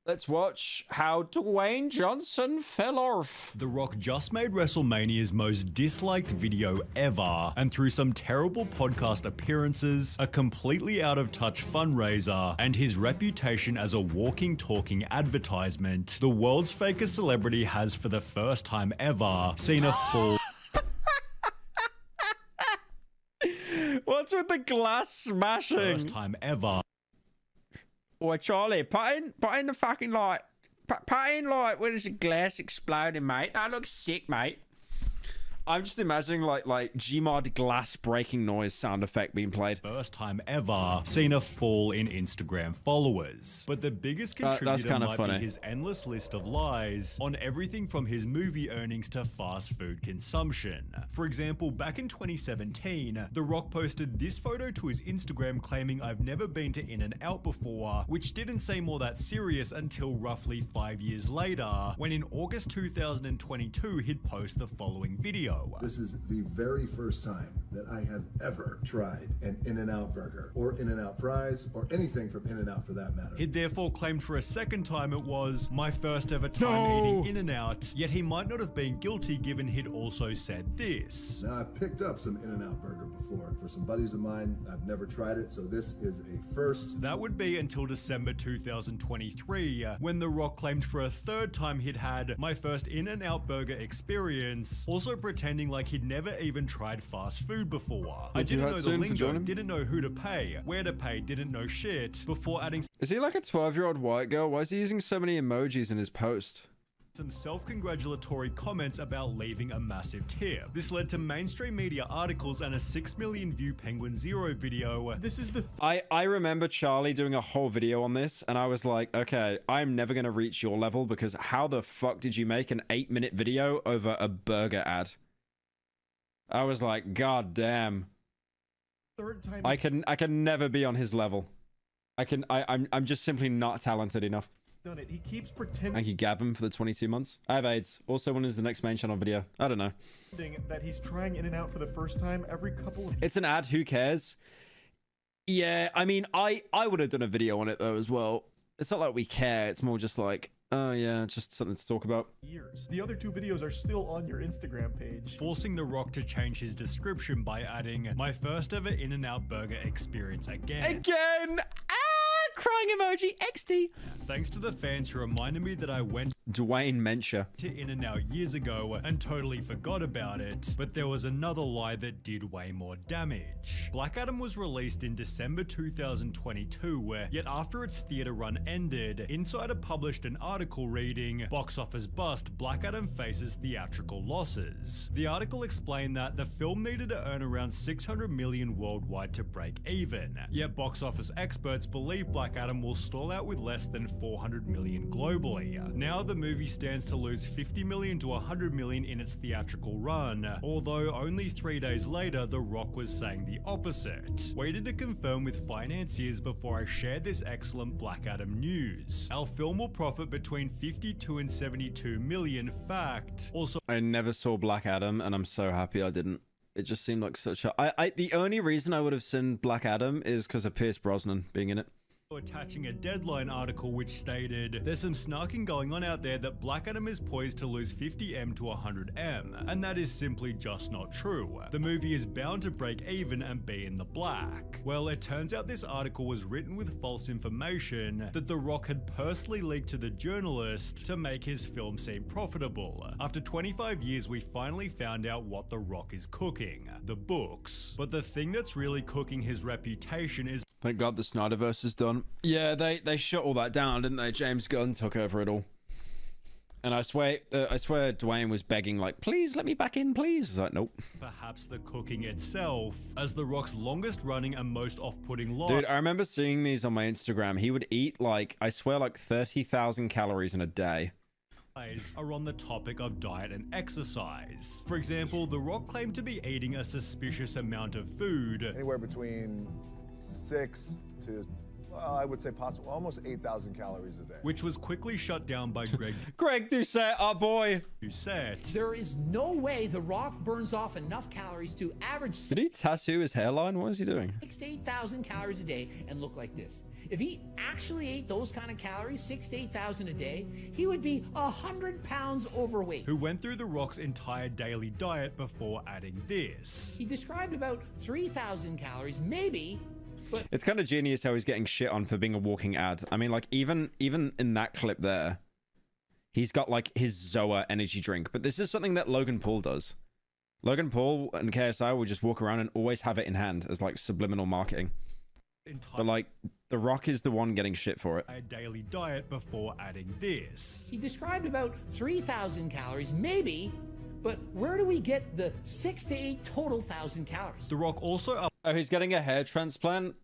Let's watch how Dwayne Johnson fell off. The Rock just made WrestleMania's most disliked video ever, and through some terrible podcast appearances, a completely out of touch fundraiser, and his reputation as a walking, talking advertisement, the world's fakest celebrity has for the first time ever seen a full What's with the glass smashing? first time ever. Oi, Charlie, put in the fucking light. Put in light where there's a glass exploding, mate. That looks sick, mate. I'm just imagining like Gmod glass breaking noise sound effect being played. First time ever seen a fall in Instagram followers. But the biggest contributor might be his endless list of lies on everything from his movie earnings to fast food consumption. For example, back in 2017, The Rock posted this photo to his Instagram claiming, "I've never been to In-N-Out before," which didn't seem all that serious until roughly 5 years later, when in August 2022 he'd post the following video. This is the very first time that I have ever tried an In-N-Out burger, or In-N-Out fries, or anything from In-N-Out for that matter. He'd therefore claimed for a second time it was my first ever time eating In-N-Out, yet he might not have been guilty given he'd also said this. Now, I've picked up some In-N-Out burger before for some buddies of mine. I've never tried it, so this is a first. That would be until December 2023, when The Rock claimed for a third time he'd had my first In-N-Out burger experience, also pretending like he'd never even tried fast food before. I didn't know the lingo, didn't know who to pay, where to pay, didn't know shit, before adding... Is he like a 12-year-old white girl? Why is he using so many emojis in his post? Some self-congratulatory comments about leaving a massive tip. This led to mainstream media articles and a 6 million view Penguin Zero video. This is the... I remember Charlie doing a whole video on this, and I was like, okay, I'm never going to reach your level, because how the fuck did you make an 8-minute video over a burger ad? I was like, god damn. Third time I can never be on his level. I'm just simply not talented enough. done it. He keeps pretending Thank you, Gavin, for the 22 months. I have AIDS. Also, when is the next main channel video? I don't know. that he's trying In-N-Out for the first time every couple of... It's an ad. Who cares? Yeah, I mean, I would have done a video on it, though, as well. It's not like we care. It's more just like, oh, yeah, just something to talk about. years. The other two videos are still on your Instagram page. Forcing The Rock to change his description by adding, "My first ever In-N-Out burger experience again." Again! Ah! Crying emoji. XD. Thanks to the fans who reminded me that I went Dwayne Mentia to In-N-Out years ago and totally forgot about it, but there was another lie that did way more damage. Black Adam was released in December 2022, yet after its theater run ended, Insider published an article reading, "Box office bust, Black Adam faces theatrical losses." The article explained that the film needed to earn around 600 million worldwide to break even, yet box office experts believe Black Adam will stall out with less than 400 million globally. Now the movie stands to lose 50 million to 100 million in its theatrical run, although only 3 days later The Rock was saying the opposite. Waited to confirm with financiers before I shared this excellent Black Adam news. Our film will profit between 52 and 72 million, fact. Also, I never saw Black Adam, and I'm so happy I didn't. It just seemed like such a... the only reason I would have seen Black Adam is because of Pierce Brosnan being in it. Attaching a Deadline article which stated, "There's some snarking going on out there that Black Adam is poised to lose 50M to 100M, and that is simply just not true. The movie is bound to break even and be in the black." Well, it turns out this article was written with false information that The Rock had personally leaked to the journalist to make his film seem profitable. After 25 years, we finally found out what The Rock is cooking: the books. But the thing that's really cooking his reputation is... Thank God the Snyderverse is done. Yeah, they shut all that down, didn't they? James Gunn took over it all. And I swear Dwayne was begging, like, please let me back in, please. It's like, nope. Perhaps the cooking itself, as The Rock's longest running and most off-putting lie. Dude, I remember seeing these on my Instagram. He would eat, like, I swear, like 30,000 calories in a day. Are on the topic of diet and exercise. For example, The Rock claimed to be eating a suspicious amount of food. Anywhere between 6 to I would say possible, almost 8,000 calories a day. which was quickly shut down by Greg Doucette, our boy. Doucette. There is no way The Rock burns off enough calories to average Did he tattoo his hairline? What is he doing? 6 to 8,000 calories a day and look like this. If he actually ate those kind of calories, 6 to 8,000 a day, he would be 100 pounds overweight. Who went through The Rock's entire daily diet before adding this. He described about 3,000 calories, maybe, but It's kind of genius how he's getting shit on for being a walking ad. I mean, like, even in that clip there, he's got, like, his Zoa energy drink. But this is something that Logan Paul does. Logan Paul and KSI will just walk around and always have it in hand as, like, subliminal marketing. But, like, The Rock is the one getting shit for it. A daily diet before adding this. he described about 3,000 calories, maybe, but where do we get the 6 to 8 total thousand calories? The Rock also Oh, he's getting a hair transplant?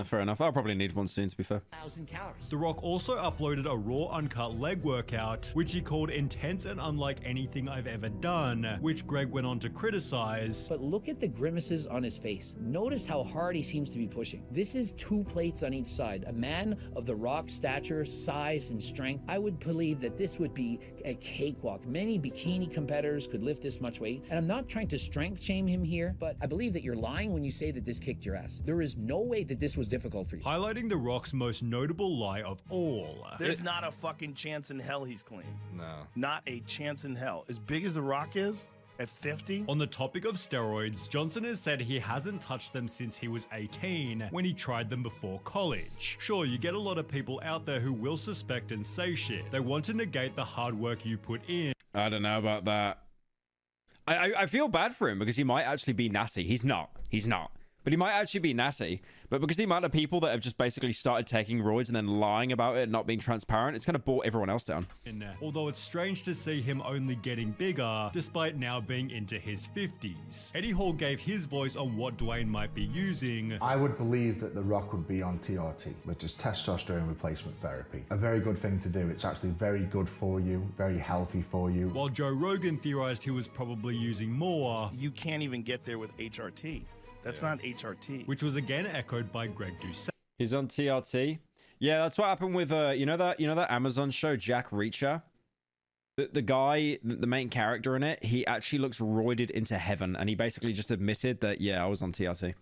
Fair enough. I'll probably need one soon, to be fair. 1,000 calories. The Rock also uploaded a raw uncut leg workout, which he called intense and unlike anything I've ever done, which Greg went on to criticize. But look at the grimaces on his face. Notice how hard he seems to be pushing. This is 2 plates on each side. A man of The Rock's stature, size, and strength, I would believe that this would be a cakewalk. Many bikini competitors could lift this much weight. And I'm not trying to strength shame him here, but I believe that you're lying when you say that this kicked your ass. There is no way that this was difficult for you. Highlighting The Rock's most notable lie of all. There's not a fucking chance in hell he's clean. No. Not a chance in hell. As big as The Rock is, at 50? On the topic of steroids, Johnson has said he hasn't touched them since he was 18, when he tried them before college. Sure, you get a lot of people out there who will suspect and say shit. They want to negate the hard work you put in. I don't know about that. I feel bad for him because he might actually be natty. He's not. He's not. But he might actually be natty. But because the amount of people that have just basically started taking roids and then lying about it and not being transparent, it's kind of brought everyone else down. Although it's strange to see him only getting bigger, despite now being into his 50s. Eddie Hall gave his voice on what Dwayne might be using. I would believe that The Rock would be on TRT, which is testosterone replacement therapy. A very good thing to do. It's actually very good for you, very healthy for you. While Joe Rogan theorized he was probably using more. You can't even get there with HRT. That's not HRT. Which was again echoed by Greg Doucette. He's on TRT. Yeah, that's what happened with you know that Amazon show Jack Reacher. The guy, the main character in it, he actually looks roided into heaven, and he basically just admitted that yeah, I was on TRT.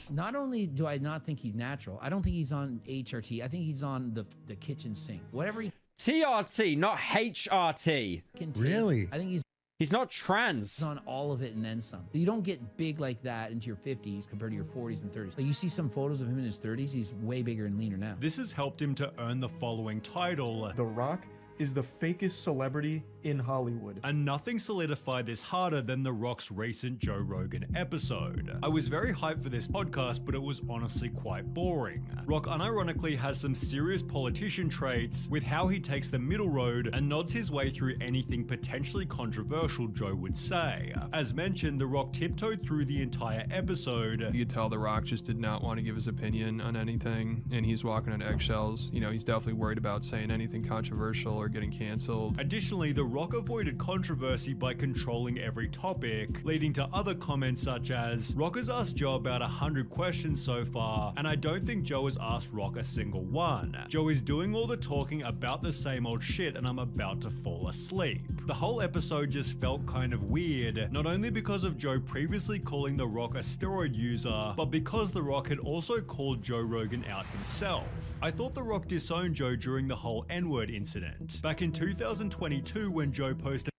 Not only do I not think he's natural, I don't think he's on HRT. I think he's on the kitchen sink. Whatever he TRT, not HRT. can take. Really? I think He's not trans. he's on all of it and then some. You don't get big like that into your 50s compared to your 40s and 30s. Like you see some photos of him in his 30s, he's way bigger and leaner now. This has helped him to earn the following title. The Rock is the fakest celebrity in Hollywood. And nothing solidified this harder than The Rock's recent Joe Rogan episode. I was very hyped for this podcast, but it was honestly quite boring. Rock unironically has some serious politician traits with how he takes the middle road and nods his way through anything potentially controversial Joe would say. As mentioned, The Rock tiptoed through the entire episode. You could tell The Rock just did not want to give his opinion on anything, and he's walking on eggshells. You know, he's definitely worried about saying anything controversial or getting canceled. Additionally, The Rock avoided controversy by controlling every topic, leading to other comments such as, Rock has asked Joe about 100 questions so far, and I don't think Joe has asked Rock a single one. Joe is doing all the talking about the same old shit and I'm about to fall asleep. The whole episode just felt kind of weird, not only because of Joe previously calling The Rock a steroid user, but because The Rock had also called Joe Rogan out himself. I thought The Rock disowned Joe during the whole N-word incident. Back in 2022 when Joe posted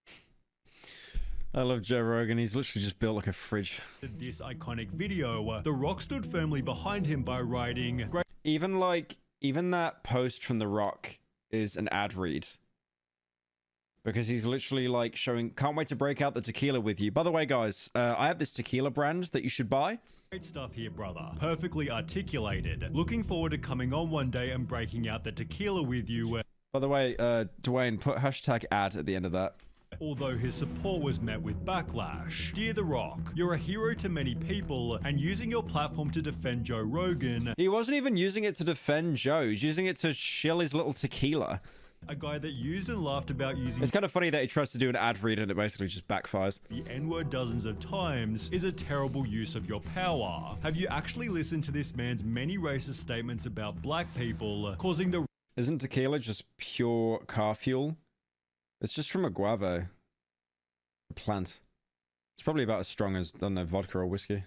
I love Joe Rogan. He's literally just built like a fridge. this iconic video, The Rock stood firmly behind him by writing, Even that post from The Rock is an ad read. Because he's literally like showing, can't wait to break out the tequila with you. By the way, guys, I have this tequila brand that you should buy. Great stuff here, brother. Perfectly articulated. Looking forward to coming on one day and breaking out the tequila with you. By the way, Dwayne, put hashtag ad at the end of that. Although his support was met with backlash. Dear The Rock, you're a hero to many people, and using your platform to defend Joe Rogan. He wasn't even using it to defend Joe. He's using it to shill his little tequila. A guy that used and laughed about using It's kind of funny that he tries to do an ad read and it basically just backfires. the N-word dozens of times is a terrible use of your power. Have you actually listened to this man's many racist statements about black people, causing the Isn't tequila just pure car fuel? It's just from a guava plant. It's probably about as strong as, I don't know, vodka or whiskey.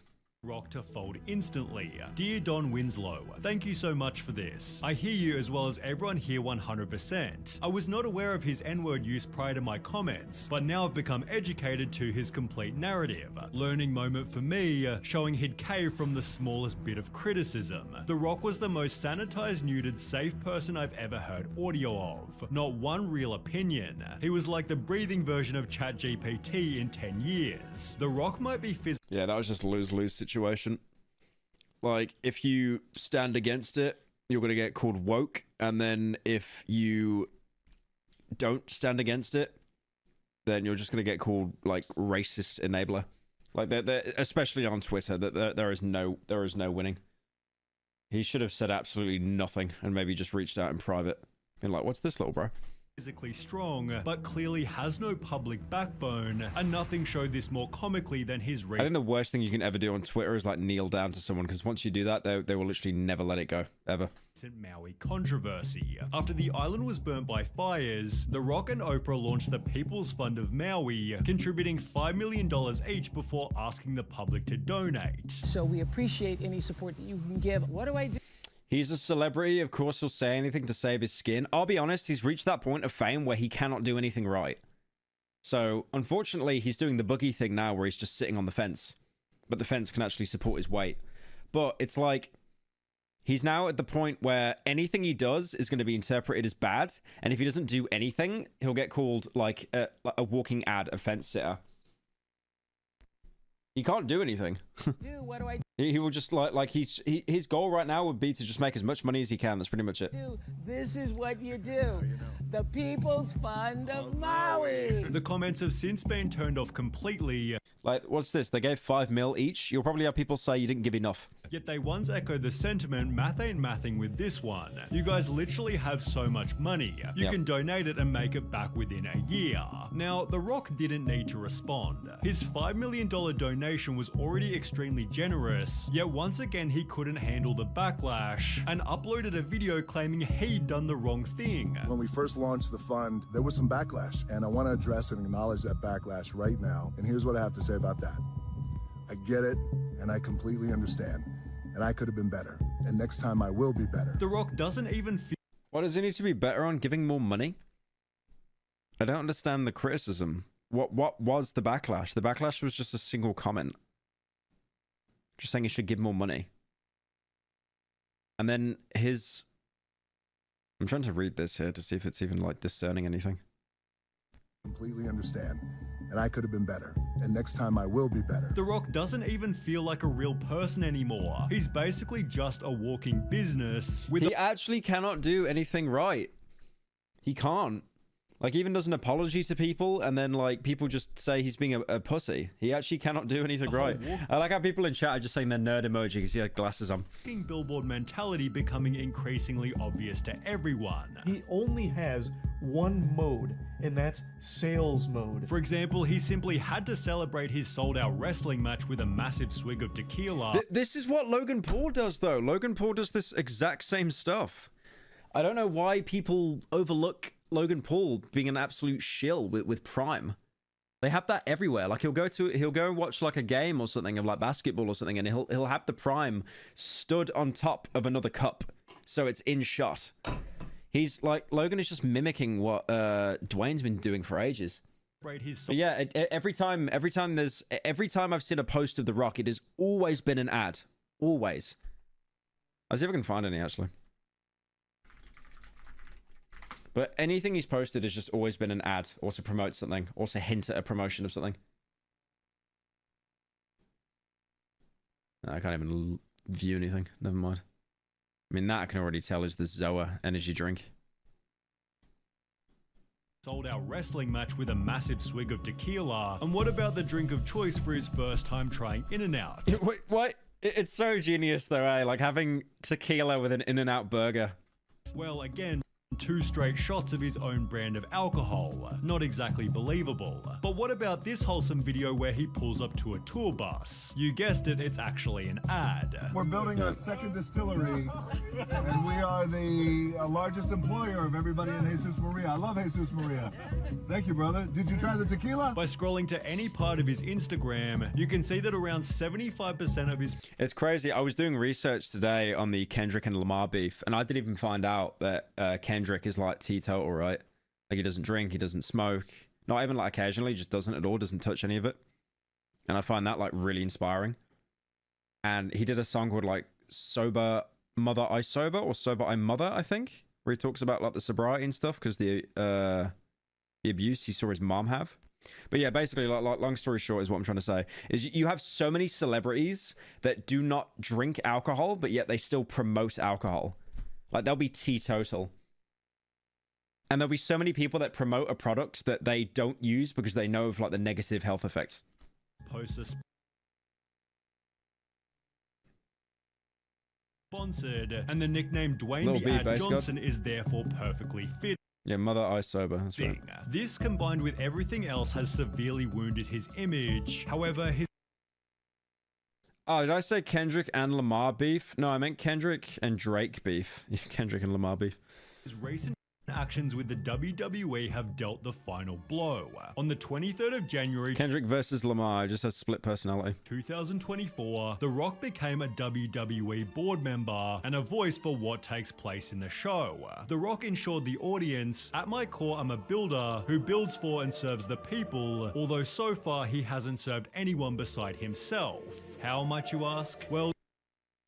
Rock to fold instantly? Dear Don Winslow, thank you so much for this. I hear you as well as everyone here 100%. I was not aware of his N-word use prior to my comments, but now I've become educated to his complete narrative. Learning moment for me, showing he'd cave from the smallest bit of criticism. The Rock was the most sanitized, neutered, safe person I've ever heard audio of. Not one real opinion. He was like the breathing version of ChatGPT in 10 years. The Rock might be Yeah, that was just a lose-lose situation. Like, if you stand against it, you're going to get called woke. And then if you don't stand against it, then you're just going to get called, like, racist enabler. Like, especially on Twitter, there is no winning. He should have said absolutely nothing and maybe just reached out in private. Been like, what's this, little bro? physically strong, but clearly has no public backbone, and nothing showed this more comically than his I think the worst thing you can ever do on Twitter is like kneel down to someone, because once you do that, they will literally never let it go, ever. recent Maui controversy. After the island was burnt by fires, The Rock and Oprah launched the People's Fund of Maui, contributing $5 million each before asking the public to donate. So we appreciate any support that you can give. What do I do? He's a celebrity, of course he'll say anything to save his skin. I'll be honest, he's reached that point of fame where he cannot do anything right. So, unfortunately, he's doing the boogie thing now where he's just sitting on the fence. But the fence can actually support his weight. But it's like, he's now at the point where anything he does is going to be interpreted as bad. And if he doesn't do anything, he'll get called like a walking ad, a fence sitter. He can't do anything. What do I He will just his goal right now would be to just make as much money as he can. That's pretty much it. do? This is what you do. The People's Fund of Maui. The comments have since been turned off completely. Like, what's this? They gave 5 mil each? You'll probably have people say you didn't give enough. Yet they once echoed the sentiment, math ain't mathing with this one. You guys literally have so much money. You can donate it and make it back within a year. Now, The Rock didn't need to respond. His $5 million donation was already extremely generous, yet once again he couldn't handle the backlash and uploaded a video claiming he'd done the wrong thing. When we first launched the fund, there was some backlash, and I want to address and acknowledge that backlash right now. And here's what I have to say about that. I get it, and I completely understand. And I could have been better. And next time I will be better. The Rock doesn't even feel What does he need to be better on? Giving more money? I don't understand the criticism. What was the backlash? The backlash was just a single comment. Just saying he should give more money. And then his... I'm trying to read this here to see if it's even like discerning anything. Completely understand. And I could have been better. And next time I will be better. The Rock doesn't even feel like a real person anymore. He's basically just a walking business with He actually cannot do anything right. He can't. Like, even does an apology to people, and then, like, people just say he's being a pussy. He actually cannot do anything right. I like how people in chat are just saying they're nerd emoji because he had glasses on. billboard mentality becoming increasingly obvious to everyone. He only has one mode, and that's sales mode. For example, he simply had to celebrate his sold-out wrestling match with a massive swig of tequila. This is what Logan Paul does, though. Logan Paul does this exact same stuff. I don't know why people overlook Logan Paul being an absolute shill with Prime. They have that everywhere. Like, he'll go and watch like a game or something of like basketball or something, and he'll have the Prime stood on top of another cup, so it's in shot. He's like, Logan is just mimicking what Dwayne's been doing for ages. But yeah, every time I've seen a post of The Rock, it has always been an ad. Always. I'll see if I can find any actually. But anything he's posted has just always been an ad, or to promote something, or to hint at a promotion of something. I can't even view anything. Never mind. I mean, that I can already tell is the Zoa energy drink. Sold out wrestling match with a massive swig of tequila. And what about the drink of choice for his first time trying In-N-Out? Wait, what? It's so genius though, eh? Like having tequila with an In-N-Out burger. Well, again, 2 straight shots of his own brand of alcohol. Not exactly believable. But what about this wholesome video where he pulls up to a tour bus? You guessed it, it's actually an ad. We're building our second distillery, and we are the largest employer of everybody in Jesus Maria. I love Jesus Maria. Thank you, brother. Did you try the tequila? By scrolling to any part of his Instagram, you can see that around 75% of his... It's crazy. I was doing research today on the Kendrick and Lamar beef, and I didn't even find out that Kendrick is like teetotal, right? Like, he doesn't drink, he doesn't smoke, not even like occasionally, he just doesn't at all, doesn't touch any of it. And I find that like really inspiring. And he did a song called like Sober Mother I Sober, or Sober I Mother, I think, where he talks about like the sobriety and stuff because the abuse he saw his mom have. But yeah, basically, like long story short is what I'm trying to say, is you have so many celebrities that do not drink alcohol, but yet they still promote alcohol. Like, they'll be teetotal. And there'll be so many people that promote a product that they don't use because they know of like the negative health effects. Sponsored, and the nickname Dwayne the Ad Johnson is therefore perfectly fit. Yeah, Mother I Sober, that's right. This, combined with everything else, has severely wounded his image. However, his... Oh, did I say Kendrick and Lamar beef? No, I meant Kendrick and Drake beef. Kendrick and Lamar beef. His recent actions with the WWE have dealt the final blow. On the 23rd of January, Kendrick versus Lamar just has split personality. 2024, The Rock became a WWE board member and a voice for what takes place in the show. The Rock ensured the audience, "At my core, I'm a builder who builds for and serves the people," although so far he hasn't served anyone beside himself. How might you ask? Well,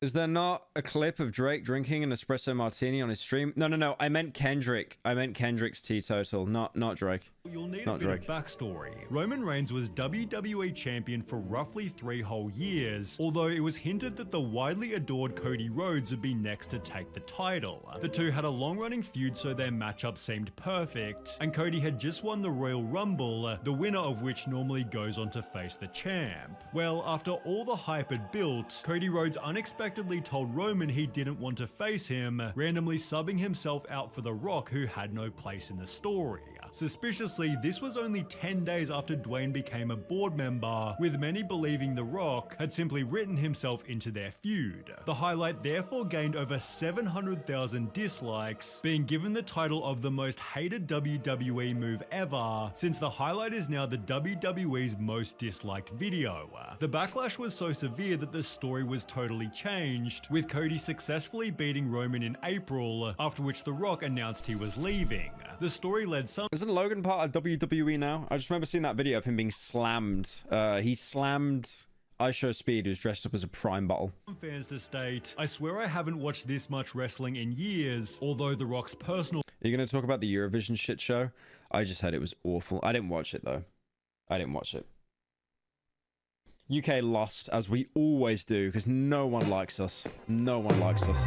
is there not a clip of Drake drinking an espresso martini on his stream? No. I meant Kendrick. I meant Kendrick's teetotal, not Drake. You'll need a bit of backstory. Roman Reigns was WWE champion for roughly 3 whole years, although it was hinted that the widely adored Cody Rhodes would be next to take the title. The two had a long-running feud, so their matchup seemed perfect, and Cody had just won the Royal Rumble, the winner of which normally goes on to face the champ. Well, after all the hype had built, Cody Rhodes unexpectedly told Roman he didn't want to face him, randomly subbing himself out for The Rock, who had no place in the story. Suspiciously, this was only 10 days after Dwayne became a board member, with many believing The Rock had simply written himself into their feud. The highlight therefore gained over 700,000 dislikes, being given the title of the most hated WWE move ever, since the highlight is now the WWE's most disliked video. The backlash was so severe that the story was totally changed, with Cody successfully beating Roman in April, after which The Rock announced he was leaving. The story led some... Isn't Logan part of WWE now? I just remember seeing that video of him being slammed. He slammed Isho Speed, who's dressed up as a prime bottle. Fans to state, "I swear I haven't watched this much wrestling in years," although The Rock's personal... Are you going to talk about the Eurovision shit show? I just heard it was awful. I didn't watch it, though. I didn't watch it. UK lost, as we always do, because no one likes us. No one likes us.